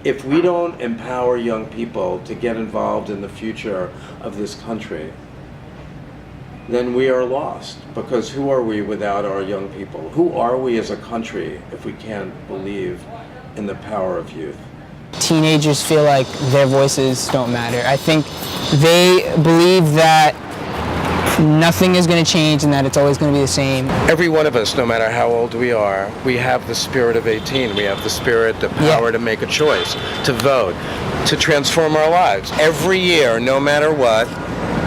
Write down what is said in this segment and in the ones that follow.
If we don't empower young people to get involved in the future of this country, then we are lost. Because who are we without our young people? Who are we as a country if we can't believe in the power of youth? Teenagers feel like their voices don't matter. I think they believe that nothing is going to change and that it's always going to be the same. Every one of us, no matter how old we are, we have the spirit of 18. We have the spirit, the power to make a choice, to vote, to transform our lives. Every year, no matter what,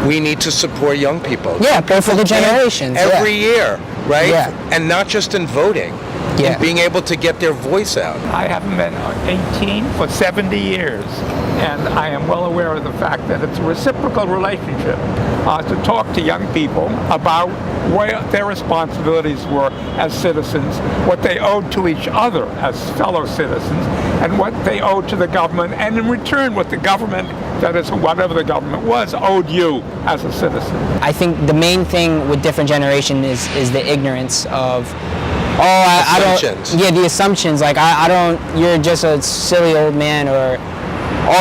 we need to support young people. Yeah, both of the generations. Every year, right? Yeah. And not just in voting. Yeah. And being able to get their voice out. I haven't been 18 for 70 years, and I am well aware of the fact that it's a reciprocal relationship to talk to young people about where their responsibilities were as citizens, what they owed to each other as fellow citizens, and what they owed to the government, and in return what the government, that is whatever the government was, owed you as a citizen. I think the main thing with different generations is the ignorance of I don't. Yeah, the assumptions. Like I don't. You're just a silly old man, or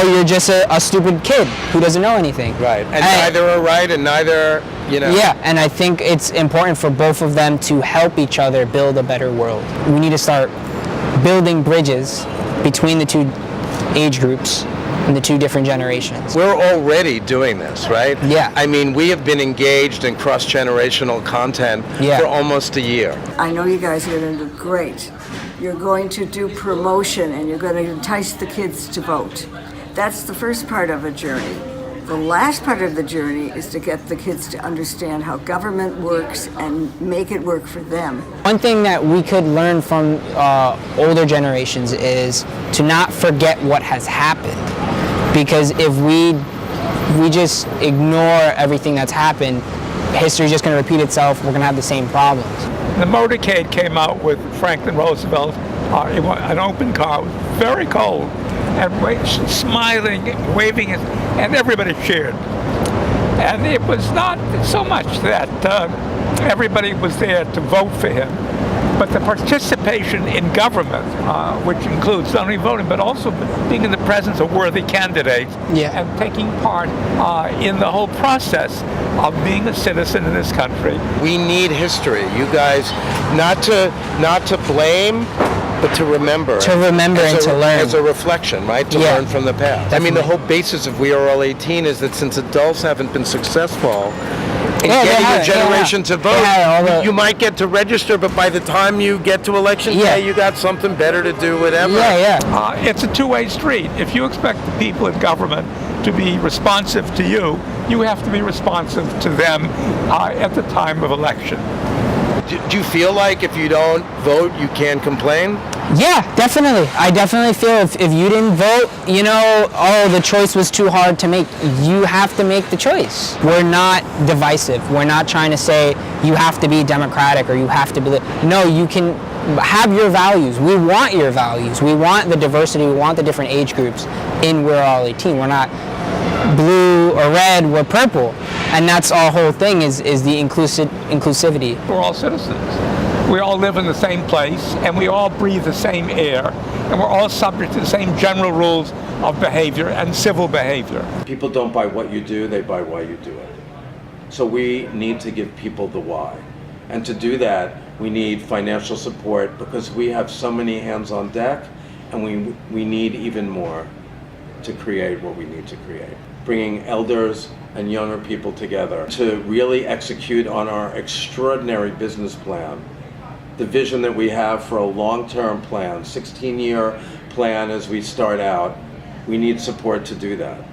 you're just a stupid kid who doesn't know anything. Right, and neither are right, and neither, you know. Yeah, and I think it's important for both of them to help each other build a better world. We need to start building bridges between the two age groups and the two different generations. We're already doing this, right? Yeah. I mean, we have been engaged in cross-generational content for almost a year. I know you guys are going to do great. You're going to do promotion and you're going to entice the kids to vote. That's the first part of a journey. The last part of the journey is to get the kids to understand how government works and make it work for them. One thing that we could learn from older generations is to not forget what has happened. Because if we just ignore everything that's happened, history's just going to repeat itself. We're going to have the same problems. The motorcade came out with Franklin Roosevelt, an open car, very cold, and smiling, waving it, and everybody cheered. And it was not so much that everybody was there to vote for him, but the participation in government, which includes not only voting, but also being in the presence of worthy candidates and taking part in the whole process of being a citizen in this country. We need history, you guys, not to blame, but to remember. To remember and to learn. As a reflection, right? To learn from the past. Definitely. I mean, the whole basis of We Are All 18 is that since adults haven't been successful in getting your generation to vote, you might get to register, but by the time you get to election day, you got something better to do, whatever. It's a two-way street. If you expect the people in government to be responsive to you, you have to be responsive to them at the time of election. Do you feel like if you don't vote, you can't complain? Yeah, definitely. I definitely feel if you didn't vote, the choice was too hard to make. You have to make the choice. We're not divisive. We're not trying to say you have to be Democratic or you have to be... No, you can have your values. We want your values. We want the diversity. We want the different age groups in We're All 18. We're not blue or red, we're purple. And that's our whole thing is the inclusivity. We're all citizens. We all live in the same place, and we all breathe the same air, and we're all subject to the same general rules of behavior and civil behavior. People don't buy what you do, they buy why you do it. So we need to give people the why. And to do that, we need financial support because we have so many hands on deck, and we need even more to create what we need to create. Bringing elders and younger people together to really execute on our extraordinary business plan, the vision that we have for a long-term plan, 16-year plan as we start out. We need support to do that.